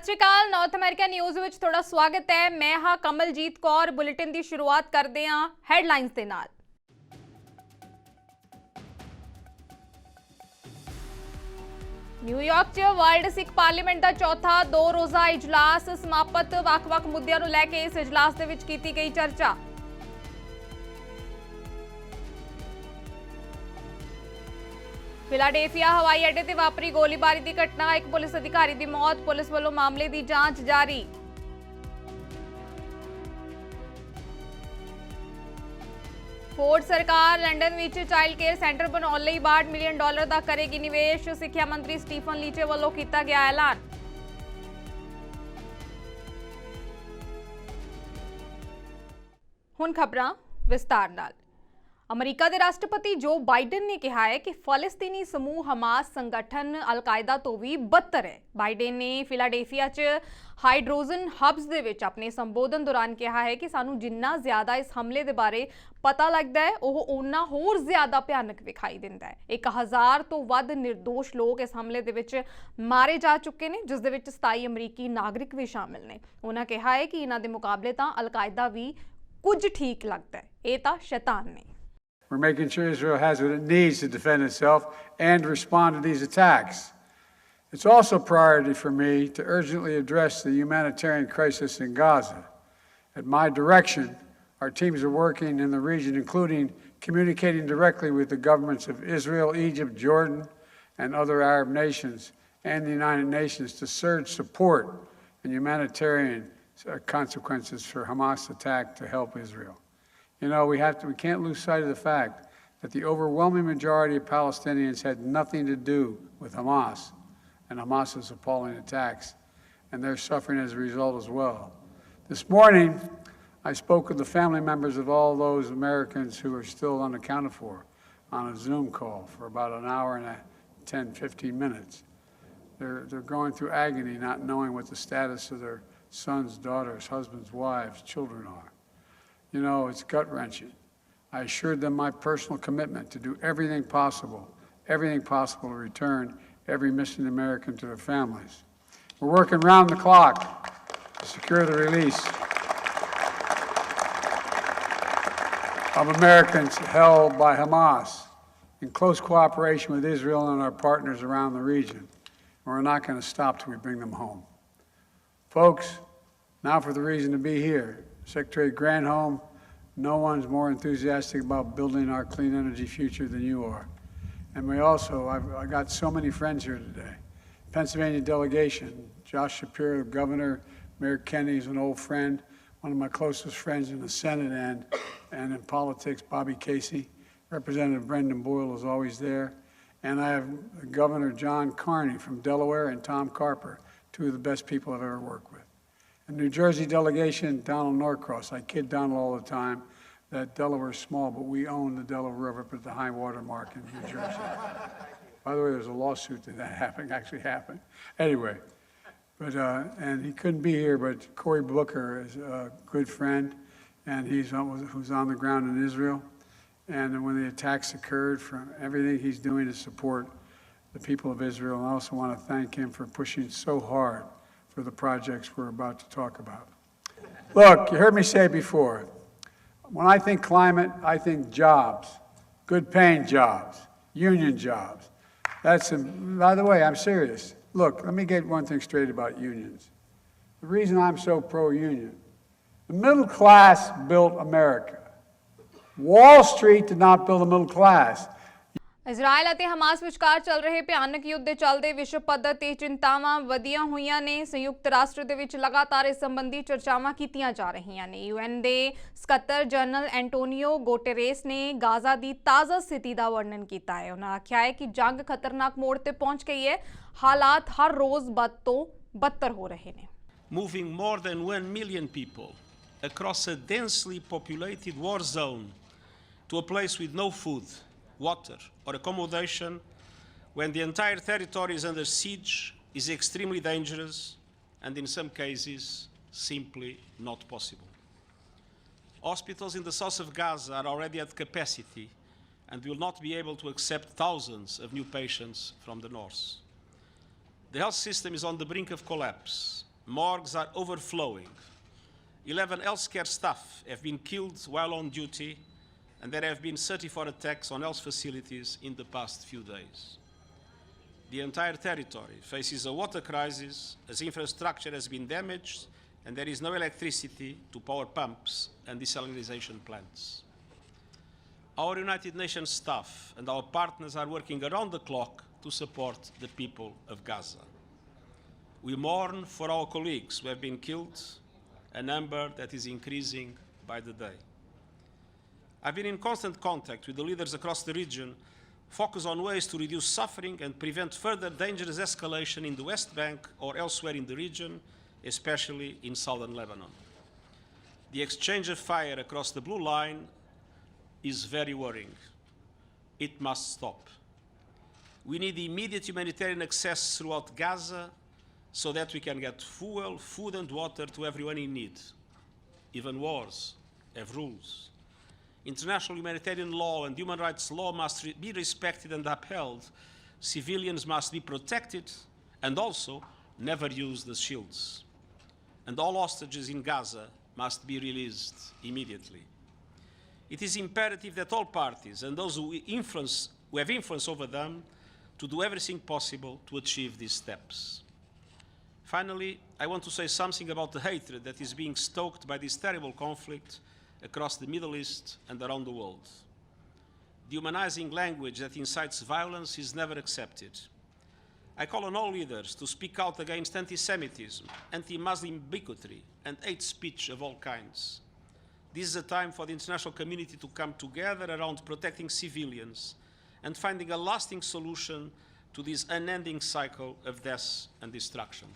सत श्री अकाल north America news ਵਿੱਚ ਤੁਹਾਡਾ ਸਵਾਗਤ ਹੈ। ਮੈਂ ਹਾਂ ਕਮਲਜੀਤ ਕੌਰ। ਬੁਲੇਟਿਨ ਦੀ ਸ਼ੁਰੂਆਤ ਕਰਦੇ ਹਾਂ ਹੈਡਲਾਈਨਸ ਦੇ ਨਾਲ। ਨਿਊਯਾਰਕ 'ਚ ਵਰਲਡ ਸਿੱਖ ਪਾਰਲੀਮੈਂਟ ਦਾ ਚੌਥਾ 2 ਰੋਜ਼ਾ ਇਜਲਾਸ ਸਮਾਪਤ। ਵੱਖ-ਵੱਖ ਮੁੱਦਿਆਂ ਨੂੰ ਲੈ ਕੇ ਇਸ ਇਜਲਾਸ ਦੇ ਵਿੱਚ ਕੀਤੀ ਗਈ ਚਰਚਾ। ਫਿਲਾਡੇਲਫੀਆ ਹਵਾਈ ਅੱਡੇ ਤੇ ਵਾਪਰੀ ਗੋਲੀਬਾਰੀ ਦੀ ਘਟਨਾ, ਇੱਕ ਪੁਲਿਸ ਅਧਿਕਾਰੀ ਦੀ ਮੌਤ। ਪੁਲਿਸ ਵੱਲੋਂ ਮਾਮਲੇ ਦੀ ਜਾਂਚ ਜਾਰੀ। ਫੋਰਡ ਸਰਕਾਰ ਲੰਡਨ ਵਿੱਚ ਚਾਈਲਡ ਕੇਅਰ ਸੈਂਟਰ ਬਣਾਉਣ ਲਈ $62 ਮਿਲੀਅਨ ਦਾ ਕਰੇਗੀ ਨਿਵੇਸ਼। ਸਿੱਖਿਆ ਮੰਤਰੀ ਸਟੀਫਨ ਲੀਚੇ ਵੱਲੋਂ ਕੀਤਾ ਗਿਆ ਐਲਾਨ। ਹੁਣ ਖਬਰਾਂ ਵਿਸਤਾਰ ਨਾਲ। ਅਮਰੀਕਾ ਦੇ ਰਾਸ਼ਟਰਪਤੀ ਜੋ ਬਾਈਡਨ ਨੇ ਕਿਹਾ ਹੈ ਕਿ ਫਲਸਤੀਨੀ ਸਮੂਹ ਹਮਾਸ ਸੰਗਠਨ ਅਲ-ਕਾਇਦਾ ਤੋਂ ਵੀ ਬਦਤਰ ਹੈ। ਬਾਈਡਨ ਨੇ ਫਿਲਾਡੇਲਫੀਆ 'ਚ ਹਾਈਡਰੋਜਨ ਹਬਸ ਦੇ ਵਿੱਚ ਆਪਣੇ ਸੰਬੋਧਨ ਦੌਰਾਨ ਕਿਹਾ ਹੈ ਕਿ ਸਾਨੂੰ ਜਿੰਨਾ ਜ਼ਿਆਦਾ ਇਸ ਹਮਲੇ ਦੇ ਬਾਰੇ ਪਤਾ ਲੱਗਦਾ ਹੈ ਉਹ ਓਨਾ ਹੋਰ ਜ਼ਿਆਦਾ ਭਿਆਨਕ ਵਿਖਾਈ ਦਿੰਦਾ ਹੈ। 1000 ਤੋਂ ਵੱਧ ਨਿਰਦੋਸ਼ ਲੋਕ ਇਸ ਹਮਲੇ ਦੇ ਵਿੱਚ ਮਾਰੇ ਜਾ ਚੁੱਕੇ ਨੇ, ਜਿਸ ਦੇ ਵਿੱਚ 27 ਅਮਰੀਕੀ ਨਾਗਰਿਕ ਵੀ ਸ਼ਾਮਿਲ ਨੇ। ਉਹਨਾਂ ਕਿਹਾ ਹੈ ਕਿ ਇਹਨਾਂ ਦੇ ਮੁਕਾਬਲੇ ਤਾਂ ਅਲ-ਕਾਇਦਾ ਵੀ ਕੁਝ ਠੀਕ ਲੱਗਦਾ ਹੈ, ਇਹ ਤਾਂ ਸ਼ੈਤਾਨ ਨੇ। We're making sure Israel has what it needs to defend itself and respond to these attacks. It's also a priority for me to urgently address the humanitarian crisis in Gaza. At my direction, our teams are working in the region, including communicating directly with the governments of Israel, Egypt, Jordan, and other Arab nations and the United Nations to surge support and humanitarian consequences for Hamas' attack to help Israel. You know, we can't lose sight of the fact that the overwhelming majority of Palestinians had nothing to do with Hamas and Hamas's appalling attacks, and they're suffering as a result as well. This morning, I spoke with the family members of all those Americans who are still unaccounted for on a Zoom call for about an hour and 10, 15 minutes. They're going through agony, not knowing what the status of their sons, daughters, husbands, wives, children are. You know, it's gut-wrenching. I assured them my personal commitment to do everything possible to return every missing American to their families. We're working round the clock to secure the release of Americans held by Hamas in close cooperation with Israel and our partners around the region. We're not going to stop till we bring them home. Folks, now for the reason to be here. Secretary Granholm, no one's more enthusiastic about building our clean energy future than you are. And I got so many friends here today. Pennsylvania delegation, Josh Shapiro, Governor, Mayor Kenney is an old friend, one of my closest friends in the Senate and in politics, Bobby Casey. Representative Brendan Boyle is always there. And I have Governor John Carney from Delaware and Tom Carper, two of the best people I've ever worked with. New Jersey delegation, Donald Norcross. I kid Donald all the time that Delaware is small, but we own the Delaware River up at the high water mark in New Jersey. By the way, there's a lawsuit that actually happened. Anyway, and he couldn't be here, but Cory Booker is a good friend, and who's on the ground in Israel. And when the attacks occurred, from everything he's doing to support the people of Israel. And I also want to thank him for pushing so hard for the projects we're about to talk about. Look, you heard me say before, when I think climate, I think jobs, good paying jobs, union jobs. By the way, I'm serious. Look, let me get one thing straight about unions. The reason I'm so pro-union, the middle class built America. Wall Street did not build a middle class. Israel ਅਤੇ Hamas ਵਿਚਕਾਰ ਚੱਲ ਰਹੇ ਭਿਆਨਕ ਯੁੱਧ ਦੇ ਚੱਲਦੇ ਵਿਸ਼ਵ ਪੱਧਰ ਤੇ ਚਿੰਤਾਵਾਂ ਵਧੀਆਂ ਹੋਈਆਂ ਨੇ। ਸੰਯੁਕਤ ਰਾਸ਼ਟਰ ਦੇ ਵਿੱਚ ਲਗਾਤਾਰ ਇਸ ਸੰਬੰਧੀ ਚਰਚਾਵਾਂ ਕੀਤੀਆਂ ਜਾ ਰਹੀਆਂ ਨੇ। UN ਦੇ ਸਕੱਤਰ ਜਨਰਲ ਐਂਟੋਨੀਓ ਗੁਟੇਰੇਸ ਨੇ ਗਾਜ਼ਾ ਦੀ ਤਾਜ਼ਾ ਸਥਿਤੀ ਦਾ ਵਰਣਨ ਕੀਤਾ ਹੈ। ਉਹਨਾਂ ਆਖਿਆ ਹੈ ਕਿ ਜੰਗ ਖਤਰਨਾਕ ਮੋੜ ਤੇ ਪਹੁੰਚ ਗਈ ਹੈ। ਹਾਲਾਤ ਹਰ ਰੋਜ਼ ਬਦ ਤੋਂ ਬੱਤਰ ਹੋ ਰਹੇ ਨੇ। Moving more than 1 million people across a densely populated war zone to a place with no food, water or accommodation when the entire territory is under siege is extremely dangerous and in some cases simply not possible. Hospitals in the south of Gaza are already at capacity and will not be able to accept thousands of new patients from the north. The health system is on the brink of collapse Morgues are overflowing. 11 healthcare staff have been killed while on duty, and there have been 34 attacks on health facilities in the past few days. The entire territory faces a water crisis as infrastructure has been damaged and there is no electricity to power pumps and desalination plants. Our United Nations staff and our partners are working around the clock to support the people of Gaza. We mourn for our colleagues who have been killed, a number that is increasing by the day. I've been in constant contact with the leaders across the region, focused on ways to reduce suffering and prevent further dangerous escalation in the West Bank or elsewhere in the region, especially in southern Lebanon. The exchange of fire across the blue line is very worrying. It must stop. We need immediate humanitarian access throughout Gaza so that we can get fuel, food and water to everyone in need. Even wars have rules. International humanitarian law and human rights law must be respected and upheld. Civilians must be protected and also never used as shields. And all hostages in Gaza must be released immediately. It is imperative that all parties and those who have influence over them to do everything possible to achieve these steps. Finally, I want to say something about the hatred that is being stoked by this terrible conflict across the Middle East and around the world. Dehumanizing language that incites violence is never accepted. I call on all leaders to speak out against anti-Semitism, anti-Muslim bigotry, and hate speech of all kinds. This is a time for the international community to come together around protecting civilians and finding a lasting solution to this unending cycle of death and destruction.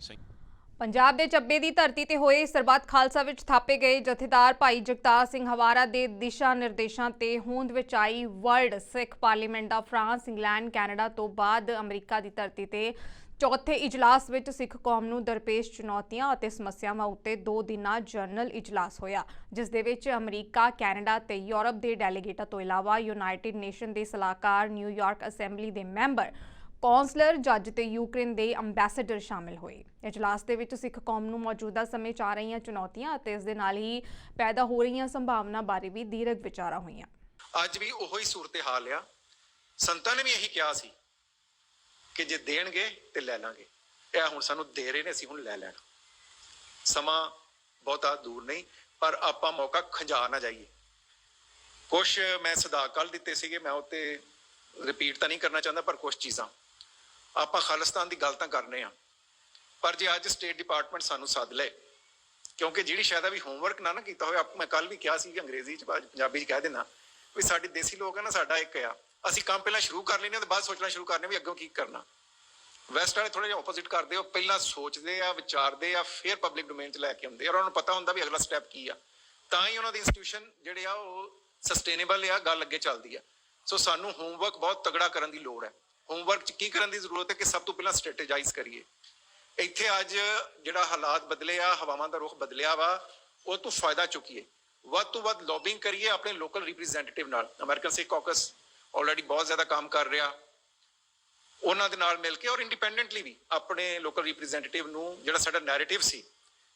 Thank you. Punjab ਦੇ ਚੱਬੇ ਦੀ ਧਰਤੀ ਤੇ ਹੋਏ ਸਰਬੱਤ ਖਾਲਸਾ ਵਿੱਚ ਥਾਪੇ ਗਏ ਜਥੇਦਾਰ ਭਾਈ ਜਗਤਾਰ ਸਿੰਘ ਹਵਾਰਾ ਦੇ ਦਿਸ਼ਾ ਨਿਰਦੇਸ਼ਾਂ ਤੇ ਹੋਂਦ ਵਿੱਚ ਆਈ ਵਰਲਡ ਸਿੱਖ ਪਾਰਲੀਮੈਂਟ ਦਾ ਫਰਾਂਸ, ਇੰਗਲੈਂਡ, ਕੈਨੇਡਾ ਤੋਂ ਬਾਅਦ ਅਮਰੀਕਾ ਦੀ ਧਰਤੀ ਤੇ ਚੌਥੇ ਇਜਲਾਸ ਵਿੱਚ ਸਿੱਖ ਕੌਮ ਨੂੰ ਦਰਪੇਸ਼ ਚੁਣੌਤੀਆਂ ਅਤੇ ਸਮੱਸਿਆਵਾਂ ਉੱਤੇ 2 ਦਿਨਾਂ ਜਨਰਲ ਇਜਲਾਸ ਹੋਇਆ, ਜਿਸ ਦੇ ਵਿੱਚ ਅਮਰੀਕਾ, ਕੈਨੇਡਾ ਤੇ ਯੂਰਪ ਦੇ ਡੈਲੀਗੇਟਾਂ ਤੋਂ ਇਲਾਵਾ ਯੂਨਾਈਟਿਡ ਨੇਸ਼ਨ ਦੇ ਸਲਾਹਕਾਰ, ਨਿਊਯਾਰਕ ਅਸੈਂਬਲੀ ਦੇ ਮੈਂਬਰ, ਕੌਂਸਲਰ, ਜੱਜ ਤੇ ਯੂਕਰੇਨ ਦੇ ਅੰਬੈਸਡਰ ਸ਼ਾਮਿਲ ਹੋਏ। ਇਜਲਾਸ ਦੇ ਵਿੱਚ ਸਿੱਖ ਕੌਮ ਨੂੰ ਮੌਜੂਦਾ ਸਮੇਂ 'ਚ ਆ ਰਹੀਆਂ ਚੁਣੌਤੀਆਂ ਅਤੇ ਇਸ ਦੇ ਨਾਲ ਹੀ ਪੈਦਾ ਹੋ ਰਹੀਆਂ ਸੰਭਾਵਨਾ ਬਾਰੇ ਵੀ ਦੀਰਘ ਵਿਚਾਰਾਂ ਹੋਈਆਂ। ਅੱਜ ਵੀ ਉਹੀ ਸੂਰਤ ਹਾਲ ਆ। ਸੰਤਾਂ ਨੇ ਵੀ ਇਹੀ ਕਿਹਾ ਸੀ ਕਿ ਜੇ ਦੇਣਗੇ ਤੇ ਲੈ ਲਾਂਗੇ। ਇਹ ਹੁਣ ਸਾਨੂੰ ਦੇ ਰਹੇ ਨੇ, ਅਸੀਂ ਹੁਣ ਲੈ ਲੈਣਾ। ਸਮਾਂ ਬਹੁਤਾ ਦੂਰ ਨਹੀਂ, ਪਰ ਆਪਾਂ ਮੌਕਾ ਖੰਜਾ ਨਾ ਜਾਈਏ। ਕੁਛ ਮੈਂ ਸਦਾ ਕੱਲ ਦਿੱਤੇ ਸੀਗੇ, ਮੈਂ ਉੱਤੇ ਰਿਪੀਟ ਤਾਂ ਨਹੀਂ ਕਰਨਾ ਚਾਹੁੰਦਾ, ਪਰ ਕੁਛ ਚੀਜ਼ਾਂ ਆਪਾਂ ਖਾਲਿਸਤਾਨ ਦੀ ਗੱਲ ਤਾਂ ਕਰਨੇ ਆ, ਪਰ ਜੇ ਅੱਜ ਸਟੇਟ ਡਿਪਾਰਟਮੈਂਟ ਸਾਨੂੰ ਸੱਦ ਲਏ, ਕਿਉਂਕਿ ਜਿਹੜੀ ਸ਼ਾਇਦ ਵੀ ਹੋਮਵਰਕ ਨਾ ਕੀਤਾ ਹੋਵੇ, ਮੈਂ ਕੱਲ ਵੀ ਕਿਹਾ ਸੀ ਅੰਗਰੇਜ਼ੀ 'ਚ, ਪੰਜਾਬੀ 'ਚ ਕਹਿ ਦੇਣਾ ਵੀ ਸਾਡੇ ਦੇਸੀ ਲੋਕ ਆ ਨਾ, ਸਾਡਾ ਇੱਕ ਆ, ਅਸੀਂ ਕੰਮ ਪਹਿਲਾਂ ਸ਼ੁਰੂ ਕਰ ਲੈਂਦੇ ਹਾਂ ਤੇ ਬਾਅਦ ਸੋਚਣਾ ਸ਼ੁਰੂ ਕਰਨੇ ਵੀ ਅੱਗੋਂ ਕੀ ਕਰਨਾ। ਵੈਸਟ ਵਾਲੇ ਥੋੜ੍ਹਾ ਜਿਹਾ ਆਪੋਜ਼ਿਟ ਕਰਦੇ, ਉਹ ਪਹਿਲਾਂ ਸੋਚਦੇ ਆ, ਵਿਚਾਰਦੇ ਆ, ਫਿਰ ਪਬਲਿਕ ਡੋਮੇਨ 'ਚ ਲੈ ਕੇ ਆਉਂਦੇ, ਔਰ ਉਹਨਾਂ ਨੂੰ ਪਤਾ ਹੁੰਦਾ ਵੀ ਅਗਲਾ ਸਟੈਪ ਕੀ ਆ, ਤਾਂ ਹੀ ਉਹਨਾਂ ਦੇ ਇੰਸਟੀਟਿਊਸ਼ਨ ਜਿਹੜੇ ਆ ਉਹ ਸਸਟੇਨੇਬਲ ਆ, ਗੱਲ ਅੱਗੇ ਚੱਲਦੀ ਆ। ਸੋ ਸਾਨੂੰ ਹੋਮਵਰਕ ਬਹੁਤ ਤਗੜਾ ਕਰਨ ਦੀ ਲੋੜ ਹੈ। ਹੋਮਵਰਕ 'ਚ ਕੀ ਕਰਨ ਦੀ ਜ਼ਰੂਰਤ ਹੈ ਕਿ ਸਭ ਤੋਂ ਪਹਿਲਾਂ ਸਟ੍ਰੈਟੇਜਾਈਜ਼ ਕਰੀਏ। ਇੱਥੇ ਅੱਜ ਜਿਹੜਾ ਹਾਲਾਤ ਬਦਲੇ ਆ, ਹਵਾਵਾਂ ਦਾ ਰੁਖ ਬਦਲਿਆ ਵਾ, ਉਹ ਤੋਂ ਫਾਇਦਾ ਚੁੱਕੀਏ, ਵੱਧ ਤੋਂ ਵੱਧ ਲੌਬਿੰਗ ਕਰੀਏ ਆਪਣੇ ਲੋਕਲ ਰਿਪਰੈਜ਼ੈਂਟੇਟਿਵ ਨਾਲ। ਅਮਰੀਕਨ ਸਿੱਖ ਕਾਕਸ ਆਲਰੇਡੀ ਬਹੁਤ ਜ਼ਿਆਦਾ ਕੰਮ ਕਰ ਰਿਹਾ, ਉਹਨਾਂ ਦੇ ਨਾਲ ਮਿਲ ਕੇ, ਔਰ ਇੰਡੀਪੈਂਡੈਂਟਲੀ ਵੀ ਆਪਣੇ ਲੋਕਲ ਰਿਪਰੈਜ਼ੈਂਟੇਟਿਵ ਨੂੰ ਜਿਹੜਾ ਸਾਡਾ ਨੈਰੇਟਿਵ ਸੀ,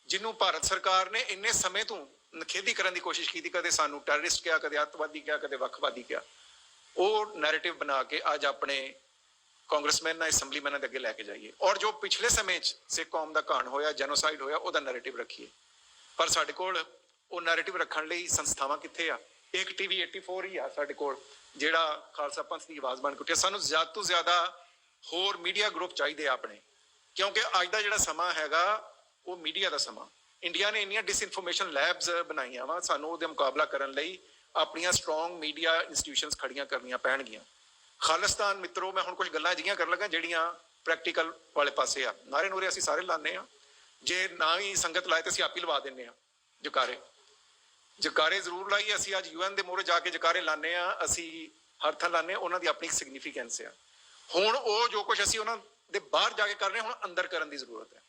ਜਿਹਨੂੰ ਭਾਰਤ ਸਰਕਾਰ ਨੇ ਇੰਨੇ ਸਮੇਂ ਤੋਂ ਨਖੇਦੀ ਕਰਨ ਦੀ ਕੋਸ਼ਿਸ਼ ਕੀਤੀ, ਕਦੇ ਸਾਨੂੰ ਟੈਰਰਿਸਟ ਕਿਹਾ, ਕਦੇ ਅੱਤਵਾਦੀ ਕਿਹਾ, ਕਦੇ ਵੱਖਵਾਦੀ ਕਿਹਾ, ਉਹ ਨੈਰੇਟਿਵ ਬਣਾ ਕੇ ਅੱਜ ਆਪਣੇ ਕਾਂਗਰਸਮੈਨਾਂ, ਅਸੈਂਬਲੀਮੈਨਾਂ ਦੇ ਅੱਗੇ ਲੈ ਕੇ ਜਾਈਏ। ਔਰ ਜੋ ਪਿਛਲੇ ਸਮੇਂ 'ਚ ਸਿੱਖ ਕੌਮ ਦਾ ਘਾਣ ਹੋਇਆ, ਜੈਨੋਸਾਈਡ ਹੋਇਆ, ਉਹਦਾ ਨੈਰੇਟਿਵ ਰੱਖੀਏ। ਪਰ ਸਾਡੇ ਕੋਲ ਉਹ ਨੈਰੇਟਿਵ ਰੱਖਣ ਲਈ ਸੰਸਥਾਵਾਂ ਕਿੱਥੇ ਆ? ਇੱਕ TV 84 ਹੀ ਆ ਸਾਡੇ ਕੋਲ, ਜਿਹੜਾ ਖਾਲਸਾ ਪੰਥ ਦੀ ਆਵਾਜ਼ ਬਣ ਕੇ ਉੱਠਿਆ। ਸਾਨੂੰ ਜ਼ਿਆਦਾ ਤੋਂ ਜ਼ਿਆਦਾ ਹੋਰ ਮੀਡੀਆ ਗਰੁੱਪ ਚਾਹੀਦੇ ਆ ਆਪਣੇ, ਕਿਉਂਕਿ ਅੱਜ ਦਾ ਜਿਹੜਾ ਸਮਾਂ ਹੈਗਾ ਉਹ ਮੀਡੀਆ ਦਾ ਸਮਾਂ। ਇੰਡੀਆ ਨੇ ਇੰਨੀਆਂ ਡਿਸਇਨਫੋਰਮੇਸ਼ਨ ਲੈਬਸ ਬਣਾਈਆਂ ਵਾ, ਸਾਨੂੰ ਉਹਦੇ ਮੁਕਾਬਲਾ ਕਰਨ ਲਈ ਆਪਣੀਆਂ ਸਟਰੋਂਗ ਮੀਡੀਆ ਇੰਸਟੀਟਿਊਸ਼ਨਸ ਖੜੀਆਂ ਕਰਨੀਆਂ ਪੈਣਗੀਆਂ। ਖਾਲਿਸਤਾਨ ਮਿੱਤਰੋ, ਮੈਂ ਹੁਣ ਕੁਝ ਗੱਲਾਂ ਅਜਿਹੀਆਂ ਕਰਨ ਲੱਗਾ ਜਿਹੜੀਆਂ ਪ੍ਰੈਕਟੀਕਲ ਵਾਲੇ ਪਾਸੇ ਆ। ਨਾਰੇ ਨੂਰੇ ਅਸੀਂ ਸਾਰੇ ਲਾਉਂਦੇ ਹਾਂ, ਜੇ ਨਾ ਵੀ ਸੰਗਤ ਲਾਏ ਤਾਂ ਅਸੀਂ ਆਪ ਹੀ ਲਵਾ ਦਿੰਦੇ ਹਾਂ। ਜਕਾਰੇ ਜ਼ਰੂਰ ਲਾਈਏ। ਅਸੀਂ ਅੱਜ UN ਦੇ ਮੂਹਰੇ ਜਾ ਕੇ ਜਕਾਰੇ ਲਾਉਂਦੇ ਹਾਂ, ਅਸੀਂ ਹਰ ਥਾਂ ਲਾਉਂਦੇ ਹਾਂ, ਉਹਨਾਂ ਦੀ ਆਪਣੀ ਸਿਗਨੀਫੀਕੈਂਸ ਆ। ਹੁਣ ਉਹ ਜੋ ਕੁਛ ਅਸੀਂ ਉਹਨਾਂ ਦੇ ਬਾਹਰ ਜਾ ਕੇ ਕਰ ਰਹੇ ਹਾਂ, ਹੁਣ ਅੰਦਰ ਕਰਨ ਦੀ ਜ਼ਰੂਰਤ ਹੈ।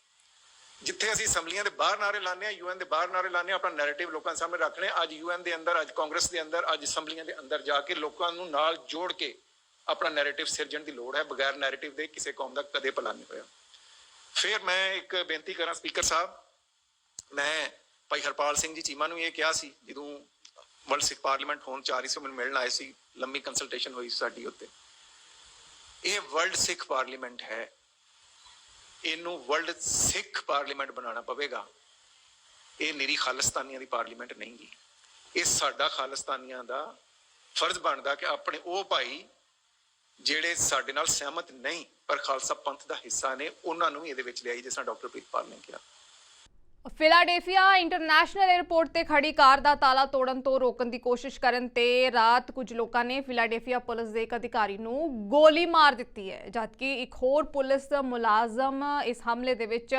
ਜਿੱਥੇ ਅਸੀਂ ਅਸੈਂਬਲੀਆਂ ਦੇ ਬਾਹਰ ਨਾਰੇ ਲਾਉਂਦੇ ਹਾਂ, UN ਦੇ ਬਾਹਰ ਨਾਰੇ ਲਾਉਂਦੇ ਹਾਂ, ਆਪਣਾ ਨੈਰੇਟਿਵ ਲੋਕਾਂ ਸਾਹਮਣੇ ਰੱਖਣੇ, ਅੱਜ UN ਦੇ ਅੰਦਰ, ਅੱਜ ਕਾਂਗਰਸ ਦੇ ਅੰਦਰ, ਅੱਜ ਅਸੈਂਬਲੀਆਂ ਦੇ ਅੰਦਰ ਜਾ ਕੇ ਲੋਕਾਂ ਨੂੰ ਨਾਲ ਜੋੜ ਕੇ ਆਪਣਾ ਨੈਰੇਟਿਵ ਸਿਰਜਣ ਦੀ ਲੋੜ ਹੈ। ਬਗੈਰ ਨੈਰੇਟਿਵ ਦੇ ਕਿਸੇ ਕੌਮ ਦਾ ਕਦੇ ਭਲਾ ਨਹੀਂ ਹੋਇਆ। ਫਿਰ ਮੈਂ ਇੱਕ ਬੇਨਤੀ ਕਰਾਂ ਸਪੀਕਰ ਸਾਹਿਬ, ਮੈਂ ਭਾਈ ਹਰਪਾਲ ਸਿੰਘ ਜੀ ਚੀਮਾ ਨੂੰ ਇਹ ਕਿਹਾ ਸੀ ਜਦੋਂ ਵਰਲਡ ਸਿੱਖ ਪਾਰਲੀਮੈਂਟ ਹੋਣ 4 ਸੀ, ਮੈਨੂੰ ਮਿਲਣ ਆਏ ਸੀ, ਲੰਮੀ ਕੰਸਲਟੇਸ਼ਨ ਹੋਈ ਸਾਡੀ ਉੱਤੇ। ਇਹ ਵਰਲਡ ਸਿੱਖ ਪਾਰਲੀਮੈਂਟ ਹੈ, ਇਹਨੂੰ ਵਰਲਡ ਸਿੱਖ ਪਾਰਲੀਮੈਂਟ ਬਣਾਉਣਾ ਪਵੇਗਾ। ਇਹ ਨਿਰੀ ਖਾਲਿਸਤਾਨੀਆਂ ਦੀ ਪਾਰਲੀਮੈਂਟ ਨਹੀਂ ਗੀ। ਇਹ ਸਾਡਾ ਖਾਲਿਸਤਾਨੀਆਂ ਦਾ ਫਰਜ਼ ਬਣਦਾ ਕਿ ਆਪਣੇ ਉਹ ਭਾਈ ਜਿਹੜੇ ਸਾਡੇ ਨਾਲ ਸਹਿਮਤ ਨਹੀਂ ਪਰ ਖਾਲਸਾ ਪੰਥ ਦਾ ਹਿੱਸਾ ਨੇ, ਉਹਨਾਂ ਨੂੰ ਵੀ ਇਹਦੇ ਵਿੱਚ ਲਿਆਈ, ਜਿਸ ਤਰ੍ਹਾਂ ਡਾਕਟਰ ਪ੍ਰੀਤਪਾਲ ਨੇ ਕਿਹਾ। ਫਿਲਾਡੇਲਫੀਆ ਇੰਟਰਨੈਸ਼ਨਲ 에ਅਰਪੋਰਟ ਤੇ ਖੜੀ ਕਾਰ ਦਾ ਤਾਲਾ ਤੋੜਨ ਤੋਂ ਰੋਕਣ ਦੀ ਕੋਸ਼ਿਸ਼ ਕਰਨ ਤੇ ਰਾਤ ਕੁਝ ਲੋਕਾਂ ਨੇ ਫਿਲਾਡੇਲਫੀਆ ਪੁਲਿਸ ਦੇ ਇੱਕ ਅਧਿਕਾਰੀ ਨੂੰ ਗੋਲੀ ਮਾਰ ਦਿੱਤੀ ਹੈ, ਜਦਕਿ ਇੱਕ ਹੋਰ ਪੁਲਿਸ ਮੁਲਾਜ਼ਮ ਇਸ ਹਮਲੇ ਦੇ ਵਿੱਚ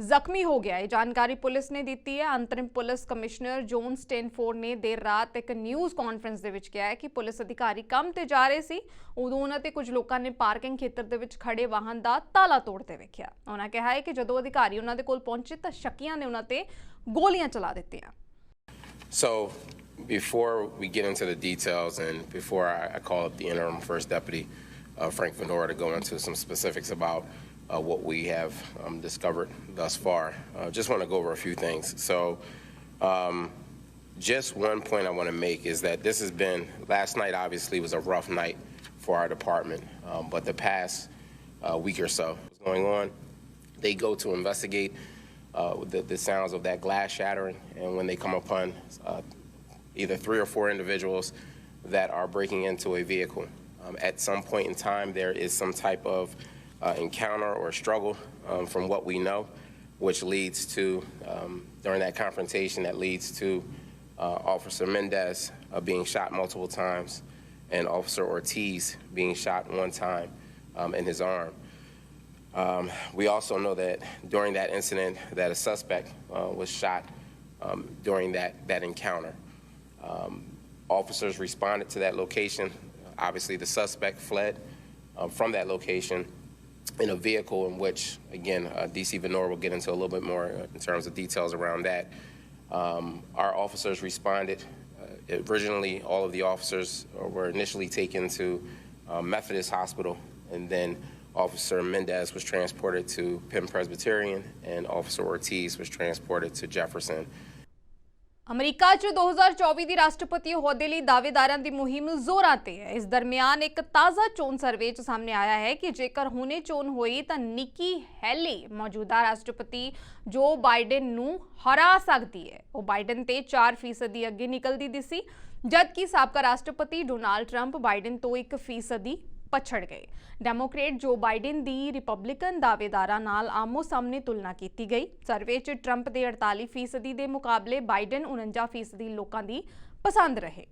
ਜ਼ਖਮੀ ਹੋ ਗਿਆ ਹੈ। ਜਾਣਕਾਰੀ ਪੁਲਿਸ ਨੇ ਦਿੱਤੀ ਹੈ। ਅੰਤਰਿਮ ਪੁਲਿਸ ਕਮਿਸ਼ਨਰ ਜੋਨ ਸਟੈਨਫੋਰਡ ਨੇ ਦੇਰ ਰਾਤ ਇੱਕ ਨਿਊਜ਼ ਕਾਨਫਰੰਸ ਦੇ ਵਿੱਚ ਕਿਹਾ ਹੈ ਕਿ ਪੁਲਿਸ ਅਧਿਕਾਰੀ ਕੰਮ ਤੇ ਜਾ ਰਹੇ ਸੀ, ਉਦੋਂ ਉਹਨਾਂ ਤੇ ਕੁਝ ਲੋਕਾਂ ਨੇ ਪਾਰਕਿੰਗ ਖੇਤਰ ਦੇ ਵਿੱਚ ਖੜੇ ਵਾਹਨ ਦਾ ਤਾਲਾ ਤੋੜਦੇ ਵੇਖਿਆ। ਉਹਨਾਂ ਕਿਹਾ ਹੈ ਕਿ ਜਦੋਂ ਅਧਿਕਾਰੀ ਉਹਨਾਂ ਦੇ ਕੋਲ ਪਹੁੰਚੇ ਤਾਂ ਸ਼ੱਕੀਆਂ ਨੇ ਉਹਨਾਂ ਤੇ ਗੋਲੀਆਂ ਚਲਾ ਦਿੱਤੀਆਂ। So before we get into the details and before I call up the interim first deputy, Frank Venora, to go into some specifics about what we have discovered thus far, just want to go over a few things. So just one point I want to make is that this has been, last night obviously was a rough night for our department, but the past week or so what's going on, they go to investigate the sounds of that glass shattering, and when they come upon either 3 or 4 individuals that are breaking into a vehicle, at some point in time there is some type of encounter or struggle, from what we know, which leads to, during that confrontation, that leads to Officer Mendez being shot multiple times and Officer Ortiz being shot one time in his arm. We also know that during that incident that a suspect was shot during that encounter. Officers responded to that location. Obviously, the suspect fled from that location in a vehicle in which, again, DC Venora will get into a little bit more in terms of details around that. Our officers responded. Originally, all of the officers were initially taken to Methodist Hospital, and then Officer Mendez was transported to Penn Presbyterian, and Officer Ortiz was transported to Jefferson. America 'ਚ 2024 ਦੀ ਰਾਸ਼ਟਰਪਤੀ ਅਹੁਦੇ ਲਈ ਦਾਅਵੇਦਾਰਾਂ ਦੀ ਮੁਹਿੰਮ ਜ਼ੋਰਾਂ ਤੇ ਹੈ। ਇਸ ਦਰਮਿਆਨ ਇੱਕ ਤਾਜ਼ਾ ਚੋਣ ਸਰਵੇ 'ਚ ਸਾਹਮਣੇ ਆਇਆ ਹੈ ਕਿ ਜੇਕਰ ਹੁਣੇ ਚੋਣ ਹੋਈ ਤਾਂ ਨਿੱਕੀ ਹੈਲੀ ਮੌਜੂਦਾ ਰਾਸ਼ਟਰਪਤੀ ਜੋ ਬਾਈਡਨ ਨੂੰ ਹਰਾ ਸਕਦੀ ਹੈ। ਉਹ ਬਾਈਡਨ ਤੇ 4% ਅੱਗੇ ਨਿਕਲਦੀ ਦਿਸੀ, ਜਦਕਿ ਸਾਬਕਾ ਰਾਸ਼ਟਰਪਤੀ ਡੋਨਾਲਡ ਟਰੰਪ ਬਾਈਡਨ ਤੋਂ 1% ਪਛੜ ਗਏ। ਡੈਮੋਕ੍ਰੇਟ ਜੋ ਬਾਈਡਨ ਦੀ ਰਿਪਬਲਿਕਨ ਦਾਅਵੇਦਾਰਾਂ ਨਾਲ ਆਮੋ-ਸਾਹਮਣੇ ਤੁਲਨਾ ਕੀਤੀ ਗਈ। ਸਰਵੇ 'ਚ ਟਰੰਪ ਦੇ 48% ਦੇ ਮੁਕਾਬਲੇ ਬਾਈਡਨ 49% ਲੋਕਾਂ ਦੀ ਪਸੰਦ ਰਹੇ।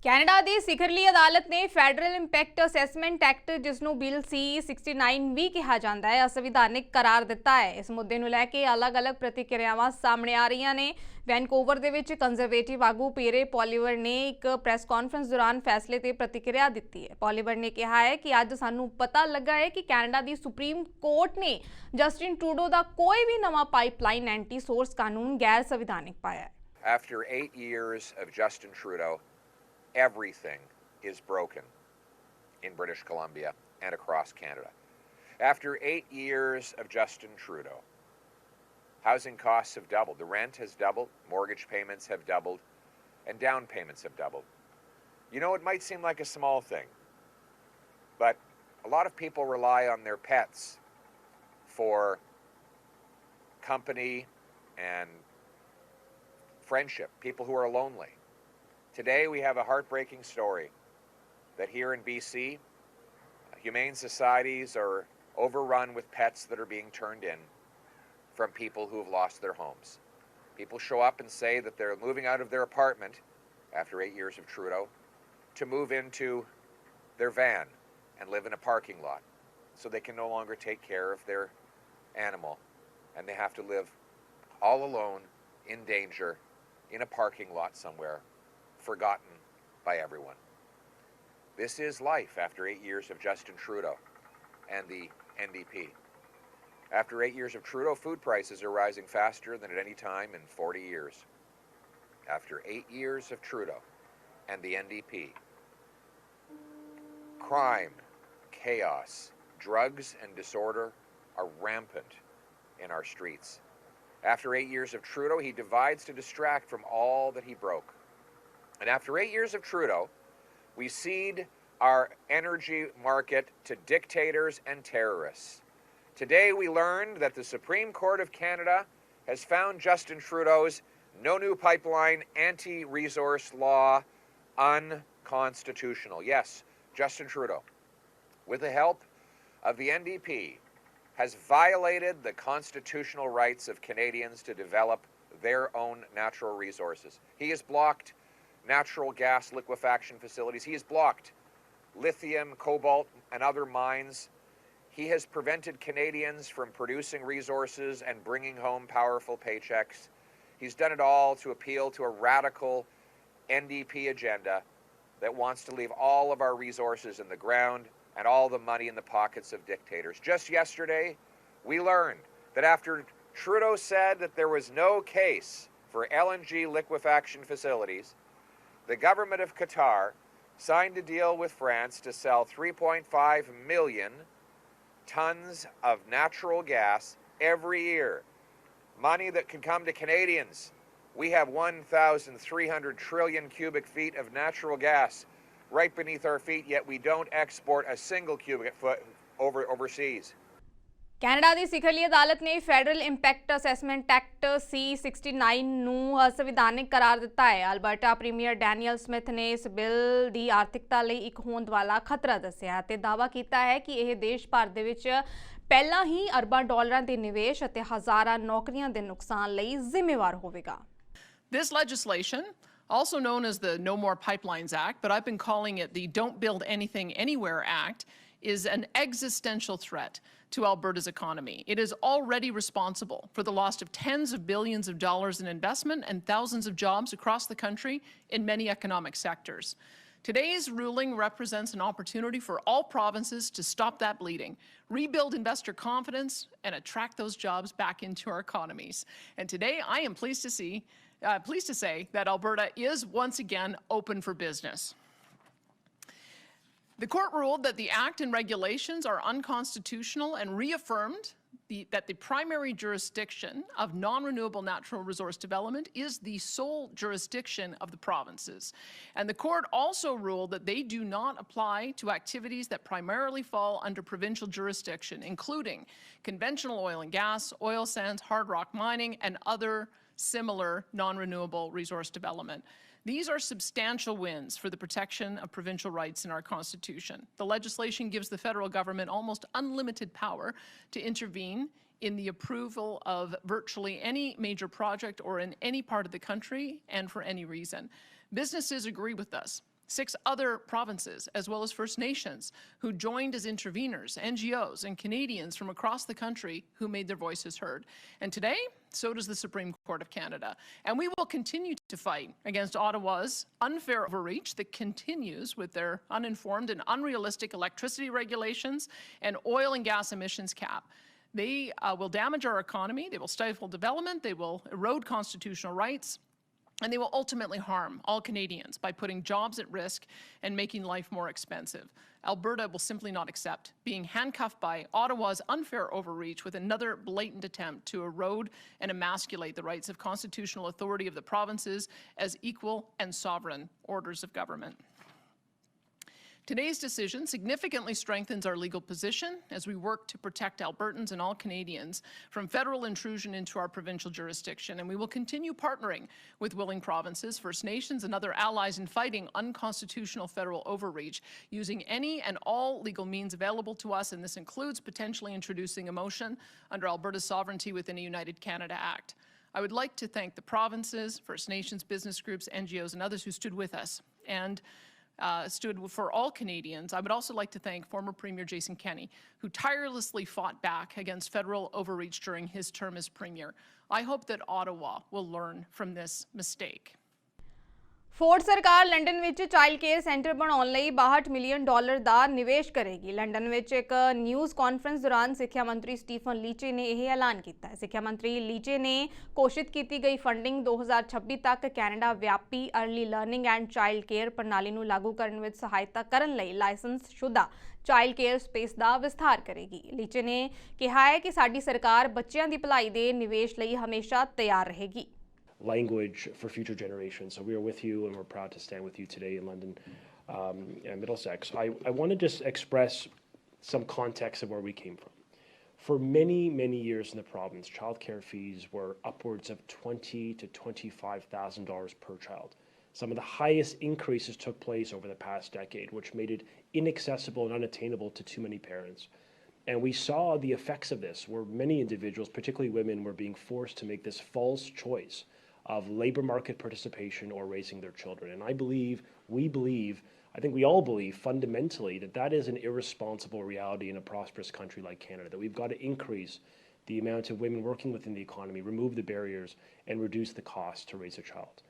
ਕੈਨੇਡਾ ਦੀ ਸਿਖਰਲੀ ਅਦਾਲਤ ਨੇ ਫੈਡਰਲ ਇੰਪੈਕਟ ਅਸੈਸਮੈਂਟ ਐਕਟ, ਜਿਸ ਨੂੰ ਬਿੱਲ C-69 ਵੀ ਕਿਹਾ ਜਾਂਦਾ ਹੈ, ਅਸੰਵਿਧਾਨਿਕ ਕਰਾਰ ਦਿੱਤਾ ਹੈ। ਇਸ ਮੁੱਦੇ ਨੂੰ ਲੈ ਕੇ ਅਲੱਗ-ਅਲੱਗ ਪ੍ਰਤੀਕਿਰਿਆਵਾਂ ਸਾਹਮਣੇ ਆ ਰਹੀਆਂ ਨੇ। ਵੈਨਕੂਵਰ ਦੇ ਵਿੱਚ ਕੰਜ਼ਰਵੇਟਿਵ ਆਗੂ ਪੀਰੇ ਪੋਲੀਵਰ ਨੇ ਇੱਕ ਪ੍ਰੈਸ ਕਾਨਫਰੰਸ ਦੌਰਾਨ ਫੈਸਲੇ ਤੇ ਪ੍ਰਤੀਕਿਰਿਆ ਦਿੱਤੀ ਹੈ। ਪੋਲੀਵਰ ਨੇ ਕਿਹਾ ਹੈ ਕਿ ਅੱਜ ਸਾਨੂੰ ਪਤਾ ਲੱਗਾ ਹੈ ਕਿ ਕੈਨੇਡਾ ਦੀ ਸੁਪਰੀਮ ਕੋਰਟ ਨੇ ਜਸਟਿਨ ਟਰੂਡੋ ਦਾ ਕੋਈ ਵੀ ਨਵਾਂ ਪਾਈਪਲਾਈਨ ਐਂਟੀ ਸੋਰਸ ਕਾਨੂੰਨ ਗੈਰ ਸੰਵਿਧਾਨਿਕ ਪਾਇਆ ਹੈ। After 8 years of Justin Trudeau, everything is broken in British Columbia and across Canada. After 8 years of Justin Trudeau, housing costs have doubled. The rent has doubled, mortgage payments have doubled, and down payments have doubled. You know, it might seem like a small thing, but a lot of people rely on their pets for company and friendship, people who are lonely. Today we have a heartbreaking story that here in BC, humane societies are overrun with pets that are being turned in from people who have lost their homes. People show up and say that they're moving out of their apartment after 8 years of Trudeau to move into their van and live in a parking lot so they can no longer take care of their animal, and they have to live all alone in danger in a parking lot somewhere, forgotten by everyone. This is life after 8 years of Justin Trudeau and the NDP. After 8 years of Trudeau, food prices are rising faster than at any time in 40 years. After 8 years of Trudeau and the NDP, crime, chaos, drugs and disorder are rampant in our streets. After 8 years of Trudeau, he divides to distract from all that he broke. And after 8 years of Trudeau, we cede our energy market to dictators and terrorists. Today we learned that the Supreme Court of Canada has found Justin Trudeau's No New Pipeline anti-resource law unconstitutional. Yes, Justin Trudeau, with the help of the NDP, has violated the constitutional rights of Canadians to develop their own natural resources. He has blocked natural gas liquefaction facilities. He has blocked lithium, cobalt, and other mines. He has prevented Canadians from producing resources and bringing home powerful paychecks. He's done it all to appeal to a radical NDP agenda that wants to leave all of our resources in the ground and all the money in the pockets of dictators. Just yesterday, we learned that after Trudeau said that there was no case for LNG liquefaction facilities, the government of Qatar signed a deal with France to sell 3.5 million tons of natural gas every year. Money that can come to Canadians. We have 1,300 trillion cubic feet of natural gas right beneath our feet, yet we don't export a single cubic foot overseas. Canada ਦੀ ਸਿਖਰਲੀ ਅਦਾਲਤ ਨੇ federal impact assessment act C69 ਨੂੰ ਅਸੰਵਿਧਾਨਿਕ ਕਰਾਰ ਦਿੱਤਾ ਹੈ। Alberta premier Daniel Smith ਨੇ ਇਸ bill ਦੀ ਆਰਥਿਕਤਾ ਲਈ ਇੱਕ ਹੋਂਦ ਵਾਲਾ ਖਤਰਾ ਦੱਸਿਆ ਅਤੇ ਦਾਅਵਾ ਕੀਤਾ ਹੈ ਕਿ ਇਹ ਦੇਸ਼ ਭਰ ਦੇ ਵਿੱਚ ਪਹਿਲਾਂ ਹੀ ਅਰਬਾਂ ਡਾਲਰਾਂ ਦੇ ਨਿਵੇਸ਼ ਅਤੇ ਹਜ਼ਾਰਾਂ ਨੌਕਰੀਆਂ ਦੇ ਨੁਕਸਾਨ ਲਈ ਜ਼ਿੰਮੇਵਾਰ ਹੋਵੇਗਾ। This legislation, also known as the No More Pipelines Act, but I've been calling it the Don't Build Anything Anywhere Act, is an existential threat to Alberta's economy. It is already responsible for the loss of tens of billions of dollars in investment and thousands of jobs across the country in many economic sectors. Today's ruling represents an opportunity for all provinces to stop that bleeding, rebuild investor confidence, and attract those jobs back into our economies. And today, I am pleased to say that Alberta is once again open for business. The court ruled that the act and regulations are unconstitutional and reaffirmed that the primary jurisdiction of non-renewable natural resource development is the sole jurisdiction of the provinces. And the court also ruled that they do not apply to activities that primarily fall under provincial jurisdiction, including conventional oil and gas, oil sands, hard rock mining, and other similar non-renewable resource development. These are substantial wins for the protection of provincial rights in our Constitution. The legislation gives the federal government almost unlimited power to intervene in the approval of virtually any major project or in any part of the country and for any reason. Businesses agree with us. 6 other provinces, as well as First Nations, who joined as interveners, NGOs, and Canadians from across the country who made their voices heard. And today, so does the Supreme Court of Canada. And we will continue to fight against Ottawa's unfair overreach that continues with their uninformed and unrealistic electricity regulations and oil and gas emissions cap. They will damage our economy, they will stifle development, they will erode constitutional rights, and they will ultimately harm all Canadians by putting jobs at risk and making life more expensive. Alberta will simply not accept being handcuffed by Ottawa's unfair overreach with another blatant attempt to erode and emasculate the rights of constitutional authority of the provinces as equal and sovereign orders of government. Today's decision significantly strengthens our legal position as we work to protect Albertans and all Canadians from federal intrusion into our provincial jurisdiction, and we will continue partnering with willing provinces, First Nations, and other allies in fighting unconstitutional federal overreach using any and all legal means available to us, and this includes potentially introducing a motion under Alberta's sovereignty within a United Canada Act. I would like to thank the provinces, First Nations, business groups, NGOs, and others who stood with us and stood for all Canadians. I would also like to thank former Premier Jason Kenney, who tirelessly fought back against federal overreach during his term as Premier. I hope that Ottawa will learn from this mistake. Ford ਸਰਕਾਰ London ਵਿੱਚ child care centre ਬਣਾਉਣ ਲਈ $62 million ਦਾ ਨਿਵੇਸ਼ ਕਰੇਗੀ। London ਵਿੱਚ ਇੱਕ news conference ਦੌਰਾਨ ਸਿੱਖਿਆ ਮੰਤਰੀ ਸਟੀਫਨ ਲੀਚੇ ਨੇ ਇਹ ਐਲਾਨ ਕੀਤਾ ਹੈ। ਸਿੱਖਿਆ ਮੰਤਰੀ ਲੀਚੇ ਨੇ ਘੋਸ਼ਿਤ ਕੀਤੀ ਗਈ ਫੰਡਿੰਗ 2026 ਤੱਕ ਕੈਨੇਡਾ ਵਿਆਪੀ early learning and child care ਪ੍ਰਣਾਲੀ ਨੂੰ ਲਾਗੂ ਕਰਨ ਵਿੱਚ ਸਹਾਇਤਾ ਕਰਨ ਲਈ ਲਾਇਸੈਂਸਸ਼ੁਦਾ ਚਾਈਲਡ ਕੇਅਰ ਸਪੇਸ ਦਾ ਵਿਸਥਾਰ ਕਰੇਗੀ। ਲੀਚੇ ਨੇ ਕਿਹਾ ਹੈ ਕਿ ਸਾਡੀ ਸਰਕਾਰ ਬੱਚਿਆਂ ਦੀ ਭਲਾਈ ਦੇ ਨਿਵੇਸ਼ ਲਈ ਹਮੇਸ਼ਾ ਤਿਆਰ ਰਹੇਗੀ। Language for future generations. So we are with you and we're proud to stand with you today in London and Middlesex. I want to just express some context of where we came from. For many, many years in the province, childcare fees were upwards of $20,000 to $25,000 per child. Some of the highest increases took place over the past decade, which made it inaccessible and unattainable to too many parents. And we saw the effects of this, where many individuals, particularly women, were being forced to make this false choice of labor market participation or raising their children. And I think we all believe fundamentally that that is an irresponsible reality in a prosperous country like Canada, that we've got to increase the amount of women working within the economy, remove the barriers, and reduce the cost to raise a child.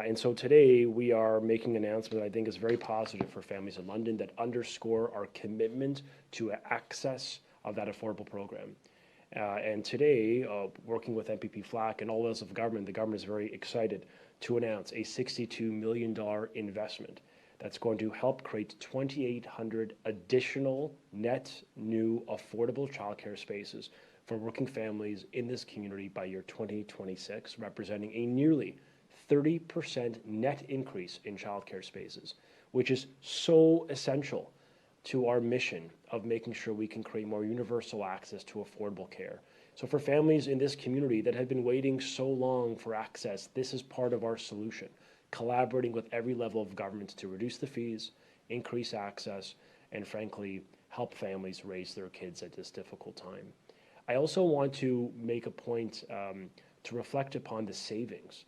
And so today we are making an announcement that I think is very positive for families in London that underscore our commitment to access of that affordable program. And today, working with MPP Flack and all levels of government, the government is very excited to announce a $62 million investment that's going to help create 2,800 additional net new affordable childcare spaces for working families in this community by year 2026, representing a nearly 30% net increase in childcare spaces, which is so essential to our mission of making sure we can create more universal access to affordable care. So for families in this community that have been waiting so long for access, this is part of our solution, collaborating with every level of government to reduce the fees, increase access, and frankly, help families raise their kids at this difficult time. I also want to make a point to reflect upon the savings.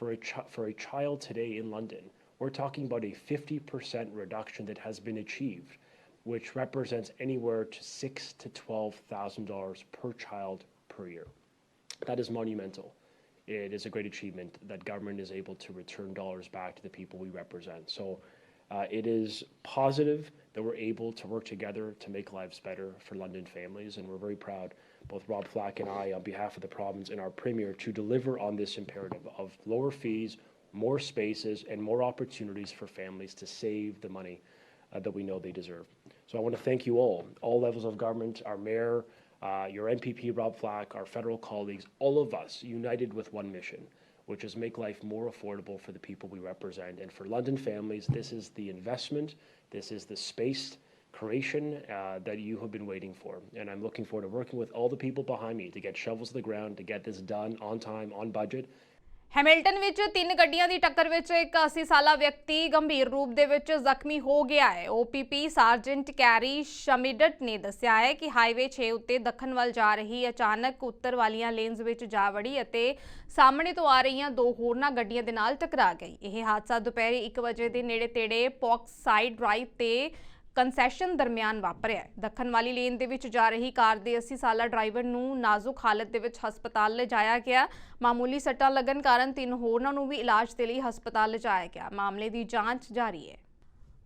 For a child today in London, we're talking about a 50% reduction that has been achieved, which represents anywhere to $6,000 to $12,000 per child per year. That is monumental. It is a great achievement that government is able to return dollars back to the people we represent. So it is positive that we're able to work together to make lives better for London families, and we're very proud, both Rob Flack and I, on behalf of the province and our Premier, to deliver on this imperative of lower fees, more spaces, and more opportunities for families to save the money that we know they deserve. So I want to thank you all levels of government, our Mayor, your MPP, Rob Flack, our federal colleagues, all of us united with one mission, which is make life more affordable for the people we represent. And for London families, this is the investment, this is the space creation that you have been waiting for. And I'm looking forward to working with all the people behind me to get shovels to the ground, to get this done on time, on budget. Hamilton ਵਿੱਚ 3 ਗੱਡੀਆਂ ਦੀ ਟੱਕਰ ਵਿੱਚ ਇੱਕ 80 ਸਾਲਾ ਵਿਅਕਤੀ ਗੰਭੀਰ ਰੂਪ ਦੇ ਵਿੱਚ ਜ਼ਖਮੀ ਹੋ ਗਿਆ ਹੈ। ਓਪੀਪੀ ਸਾਰਜੈਂਟ ਕੈਰੀ ਸ਼ਮਿਡਟ ਨੇ ਦੱਸਿਆ ਹੈ ਕਿ ਹਾਈਵੇ 6 ਉੱਤੇ ਦੱਖਣ ਵੱਲ ਜਾ ਰਹੀ ਅਚਾਨਕ ਉੱਤਰ ਵਾਲੀਆਂ ਲੇਨਸ ਵਿੱਚ ਜਾ ਵੜੀ ਅਤੇ ਸਾਹਮਣੇ ਤੋਂ ਆ ਰਹੀਆਂ 2 ਹੋਰਨਾਂ ਗੱਡੀਆਂ ਦੇ ਨਾਲ ਟਕਰਾ ਗਈ। ਇਹ ਹਾਦਸਾ ਦੁਪਹਿਰੇ 1 ਵਜੇ ਦੇ ਨੇੜੇ-ਤੇੜੇ ਪੌਕਸਾਈਡ ਡਰਾਈਵ ਤੇ ਕੰਸੈਸ਼ਨ ਦਰਮਿਆਨ ਵਾਪਰਿਆ। ਦੱਖਣ ਵਾਲੀ ਲੇਨ ਦੇ ਵਿੱਚ ਜਾ ਰਹੀ ਕਾਰ ਦੇ 80 ਸਾਲਾ ਡਰਾਈਵਰ ਨੂੰ ਨਾਜ਼ੁਕ ਹਾਲਤ ਦੇ ਵਿੱਚ ਹਸਪਤਾਲ ਲਿਜਾਇਆ ਗਿਆ। ਮਾਮੂਲੀ ਸੱਟਾਂ ਲੱਗਣ ਕਾਰਨ 3 ਹੋਰਨਾਂ ਨੂੰ ਵੀ ਇਲਾਜ ਦੇ ਲਈ ਹਸਪਤਾਲ ਲਿਜਾਇਆ ਗਿਆ। ਮਾਮਲੇ ਦੀ ਜਾਂਚ ਜਾਰੀ ਹੈ।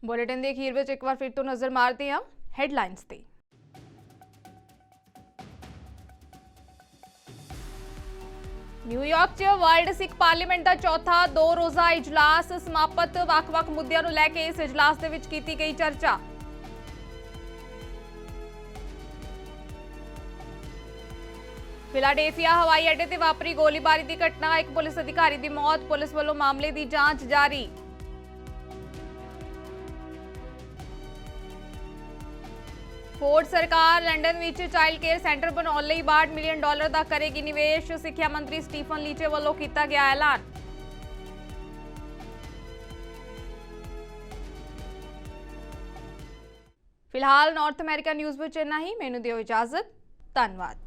ਬੁਲੇਟਿਨ ਦੇ ਅਖੀਰ ਵਿੱਚ ਇੱਕ ਵਾਰ ਫਿਰ ਤੋਂ ਨਜ਼ਰ ਮਾਰਦੇ ਹਾਂ ਹੈਡਲਾਈਨਸ ਤੇ। ਨਿਊਯਾਰਕ 'ਚ ਵਰਲਡ ਸਿੱਖ ਪਾਰਲੀਮੈਂਟ ਦਾ ਚੌਥਾ 2 ਰੋਜ਼ਾ ਇਜਲਾਸ ਸਮਾਪਤ। ਵੱਖ-ਵੱਖ ਮੁੱਦਿਆਂ ਨੂੰ ਲੈ ਕੇ ਇਸ ਇਜਲਾਸ ਦੇ ਵਿੱਚ ਕੀਤੀ ਗਈ ਚਰਚਾ। ਫਿਲਾਡੇਲਫੀਆ ਹਵਾਈ ਅੱਡੇ ਤੇ ਵਾਪਰੀ ਗੋਲੀਬਾਰੀ ਦੀ ਘਟਨਾ, ਇੱਕ ਪੁਲਿਸ ਅਧਿਕਾਰੀ ਦੀ ਮੌਤ। ਪੁਲਿਸ ਵੱਲੋਂ ਮਾਮਲੇ ਦੀ ਜਾਂਚ ਜਾਰੀ। ਫੋਰਡ ਸਰਕਾਰ ਲੰਡਨ ਵਿੱਚ ਚਾਈਲਡ ਕੇਅਰ ਸੈਂਟਰ ਬਣਾਉਣ ਲਈ $62 ਮਿਲੀਅਨ ਦਾ ਕਰੇਗੀ ਨਿਵੇਸ਼। ਸਿੱਖਿਆ ਮੰਤਰੀ ਸਟੀਫਨ ਲੀਚੇ ਵੱਲੋਂ ਕੀਤਾ ਗਿਆ ਐਲਾਨ। ਫਿਲਹਾਲ ਨਾਰਥ ਅਮਰੀਕਾ ਨਿਊਜ਼ ਵਿੱਚ ਇੰਨਾ ਹੀ। ਮੈਨੂੰ ਦਿਓ ਇਜਾਜ਼ਤ। ਧੰਨਵਾਦ।